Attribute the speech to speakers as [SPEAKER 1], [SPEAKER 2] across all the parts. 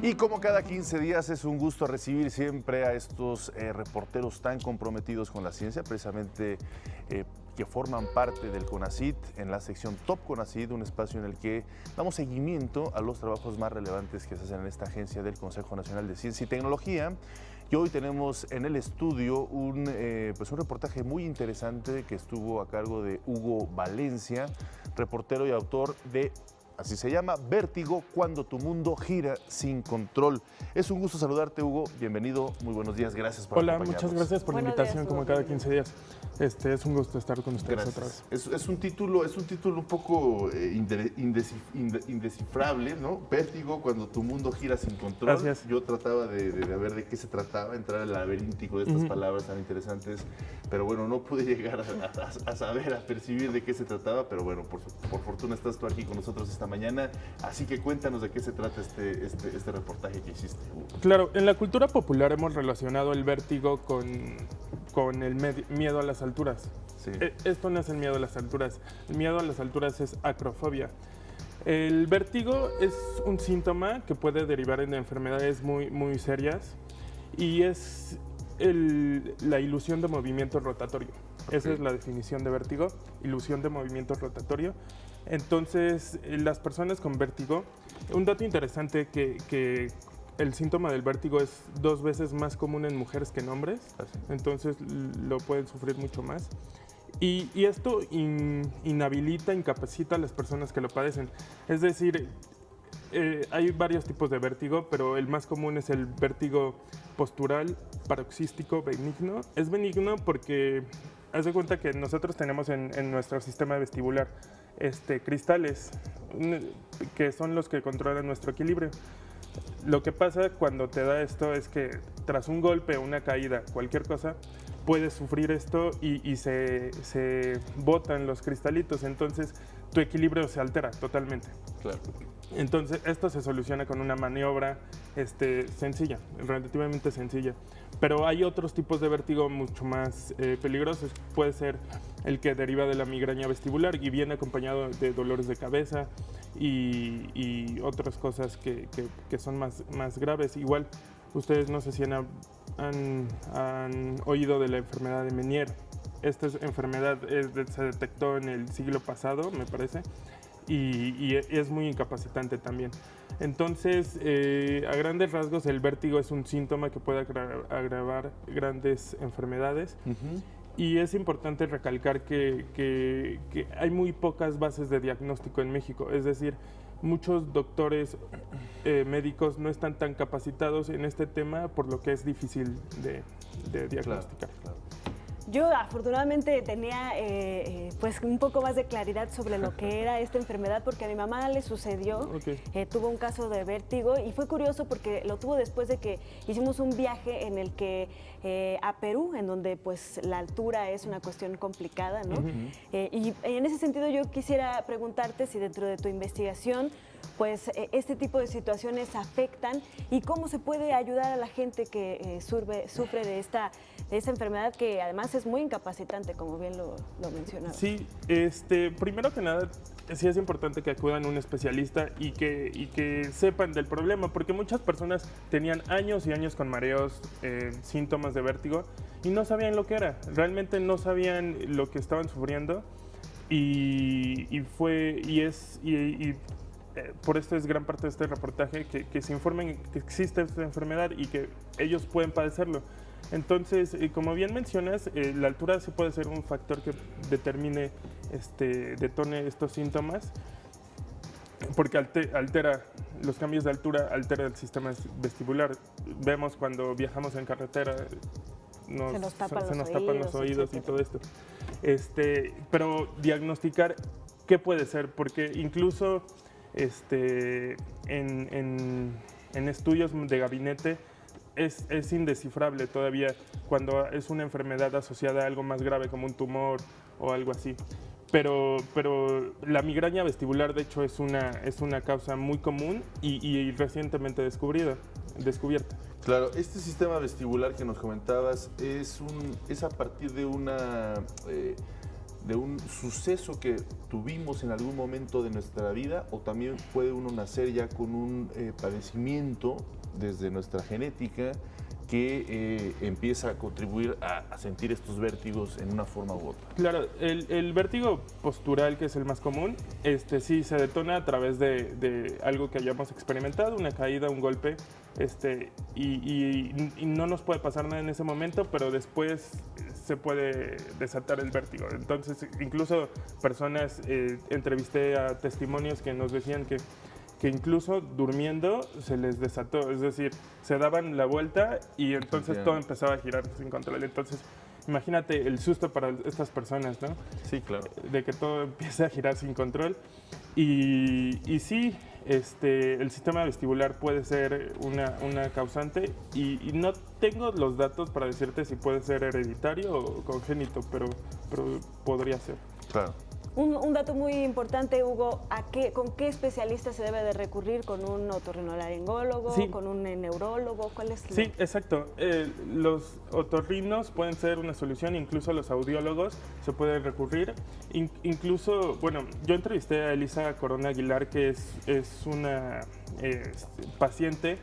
[SPEAKER 1] Y como cada 15 días es un gusto recibir siempre a estos reporteros tan comprometidos con la ciencia, precisamente que forman parte del CONACYT en la sección Top CONACYT, un espacio en el que damos seguimiento a los trabajos más relevantes que se hacen en esta agencia del Consejo Nacional de Ciencia y Tecnología. Y hoy tenemos en el estudio un reportaje muy interesante que estuvo a cargo de Hugo Valencia, reportero y autor de, así se llama, Vértigo, cuando tu mundo gira sin control. Es un gusto saludarte, Hugo. Bienvenido, muy buenos días, gracias por acompañarnos.
[SPEAKER 2] Hola, muchas gracias por la invitación, como cada 15 días. Es un gusto estar con ustedes otra vez.
[SPEAKER 1] Es un título un poco indescifrable, ¿no? Vértigo, cuando tu mundo gira sin control.
[SPEAKER 2] Gracias.
[SPEAKER 1] Yo trataba de ver de qué se trataba, entrar al laberíntico de estas palabras tan interesantes, pero bueno, no pude llegar a saber, a percibir de qué se trataba, pero bueno, por fortuna estás tú aquí con nosotros esta mañana, así que cuéntanos de qué se trata este reportaje que hiciste, Hugo.
[SPEAKER 2] Claro, en la cultura popular hemos relacionado el vértigo con el miedo a las alturas.
[SPEAKER 1] Sí.
[SPEAKER 2] Esto no es el miedo a las alturas, el miedo a las alturas es acrofobia. El vértigo es un síntoma que puede derivar en enfermedades muy serias y es la ilusión de movimiento rotatorio. Okay. Esa es la definición de vértigo, ilusión de movimiento rotatorio. Entonces, las personas con vértigo, un dato interesante que el síntoma del vértigo es 2 veces más común en mujeres que en hombres, entonces lo pueden sufrir mucho más. Y esto incapacita a las personas que lo padecen. Es decir, hay varios tipos de vértigo, pero el más común es el vértigo postural, paroxístico, benigno. Es benigno porque haz de cuenta que nosotros tenemos en nuestro sistema vestibular cristales que son los que controlan nuestro equilibrio. Lo que pasa cuando te da esto es que tras un golpe, una caída, cualquier cosa, puedes sufrir esto y se botan los cristalitos, entonces tu equilibrio se altera totalmente.
[SPEAKER 1] Claro.
[SPEAKER 2] Entonces esto se soluciona con una maniobra sencilla, relativamente sencilla. Pero hay otros tipos de vértigo mucho más peligrosos. Puede ser el que deriva de la migraña vestibular y viene acompañado de dolores de cabeza y otras cosas que son más graves. Igual, ustedes no sé si han oído de la enfermedad de Meniere. Esta enfermedad se detectó en el siglo pasado, me parece, y es muy incapacitante también. Entonces, a grandes rasgos, el vértigo es un síntoma que puede agravar grandes enfermedades. Y es importante recalcar que hay muy pocas bases de diagnóstico en México. Es decir, muchos doctores médicos no están tan capacitados en este tema, por lo que es difícil de diagnosticar.
[SPEAKER 1] Claro.
[SPEAKER 3] Yo afortunadamente tenía pues un poco más de claridad sobre lo que era esta enfermedad porque a mi mamá le sucedió, tuvo un caso de vértigo y fue curioso porque lo tuvo después de que hicimos un viaje en el que a Perú, en donde pues la altura es una cuestión complicada, ¿no? Y en ese sentido yo quisiera preguntarte si dentro de tu investigación pues este tipo de situaciones afectan y cómo se puede ayudar a la gente que sufre de esta enfermedad que además es muy incapacitante, como bien lo mencionaba.
[SPEAKER 2] Sí, primero que nada, sí es importante que acudan a un especialista y que sepan del problema, porque muchas personas tenían años y años con mareos, síntomas de vértigo y no sabían lo que era, realmente no sabían lo que estaban sufriendo por esto es gran parte de este reportaje, que se informen que existe esta enfermedad y que ellos pueden padecerlo. Entonces, como bien mencionas, la altura sí puede ser un factor que detone estos síntomas, porque altera los cambios de altura, altera el sistema vestibular. Vemos cuando viajamos en carretera, se nos tapan los oídos y todo esto. Pero diagnosticar qué puede ser, porque incluso en estudios de gabinete es indescifrable todavía cuando es una enfermedad asociada a algo más grave como un tumor o algo así. Pero la migraña vestibular, de hecho, es una causa muy común y recientemente descubierta.
[SPEAKER 1] Claro, este sistema vestibular que nos comentabas es a partir de de un suceso que tuvimos en algún momento de nuestra vida, o también puede uno nacer ya con un padecimiento desde nuestra genética que empieza a contribuir a sentir estos vértigos en una forma u otra?
[SPEAKER 2] Claro, el vértigo postural, que es el más común, sí se detona a través de algo que hayamos experimentado, una caída, un golpe, y no nos puede pasar nada en ese momento, pero después se puede desatar el vértigo. Entonces, incluso personas, entrevisté a testimonios que nos decían que incluso durmiendo se les desató, es decir, se daban la vuelta y entonces todo empezaba a girar sin control. Entonces, imagínate el susto para estas personas, ¿no?
[SPEAKER 1] Sí, claro.
[SPEAKER 2] De que todo empiece a girar sin control. Y sí, el sistema vestibular puede ser una causante y no tengo los datos para decirte si puede ser hereditario o congénito, pero podría ser.
[SPEAKER 1] Claro.
[SPEAKER 3] Un dato muy importante, Hugo, ¿con qué especialista se debe de recurrir? ¿Con un otorrinolaringólogo?
[SPEAKER 2] Sí.
[SPEAKER 3] ¿Con un neurólogo? ¿Cuál es?
[SPEAKER 2] Sí, exacto. Los otorrinos pueden ser una solución, incluso los audiólogos se pueden recurrir. Incluso, bueno, yo entrevisté a Elisa Corona Aguilar, que es una paciente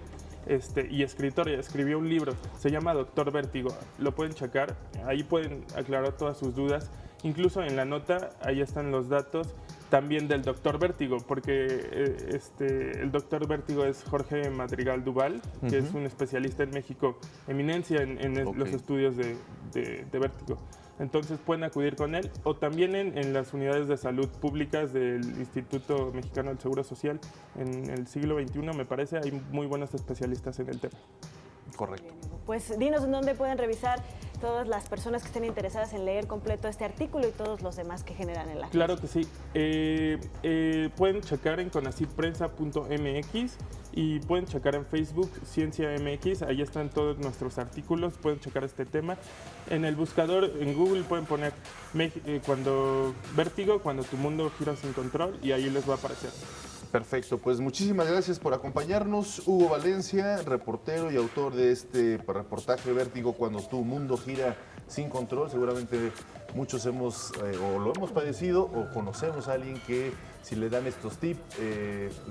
[SPEAKER 2] y escritora, escribió un libro, se llama Doctor Vértigo, lo pueden checar, ahí pueden aclarar todas sus dudas. Incluso en la nota, ahí están los datos también del doctor Vértigo, porque el doctor Vértigo es Jorge Madrigal Duval, que es un especialista en México, eminencia en los estudios de vértigo. Entonces pueden acudir con él, o también en las unidades de salud públicas del Instituto Mexicano del Seguro Social. En el siglo XXI, me parece, hay muy buenos especialistas en el tema.
[SPEAKER 1] Correcto.
[SPEAKER 3] Pues dinos en dónde pueden revisar todas las personas que estén interesadas en leer completo este artículo y todos los demás que generan en la agencia.
[SPEAKER 2] Claro que sí. Pueden checar en conacitprensa.mx y pueden checar en Facebook Ciencia MX, ahí están todos nuestros artículos, pueden checar este tema. En el buscador, en Google, pueden poner vértigo, cuando tu mundo gira sin control, y ahí les va a aparecer.
[SPEAKER 1] Perfecto, pues muchísimas gracias por acompañarnos. Hugo Valencia, reportero y autor de este reportaje Vértigo, cuando tu mundo gira sin control. Seguramente muchos o lo hemos padecido o conocemos a alguien que, si le dan estos tips,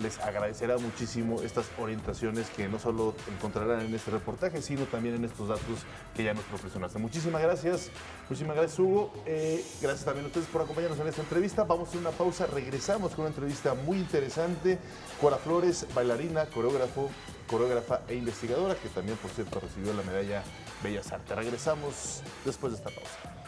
[SPEAKER 1] les agradecerá muchísimo estas orientaciones que no solo encontrarán en este reportaje, sino también en estos datos que ya nos proporcionaste. Muchísimas gracias Hugo. Gracias también a ustedes por acompañarnos en esta entrevista. Vamos a hacer una pausa, regresamos con una entrevista muy interesante. Cora Flores, bailarina, coreógrafa e investigadora, que también, por cierto, recibió la medalla Bellas Artes. Regresamos después de esta pausa.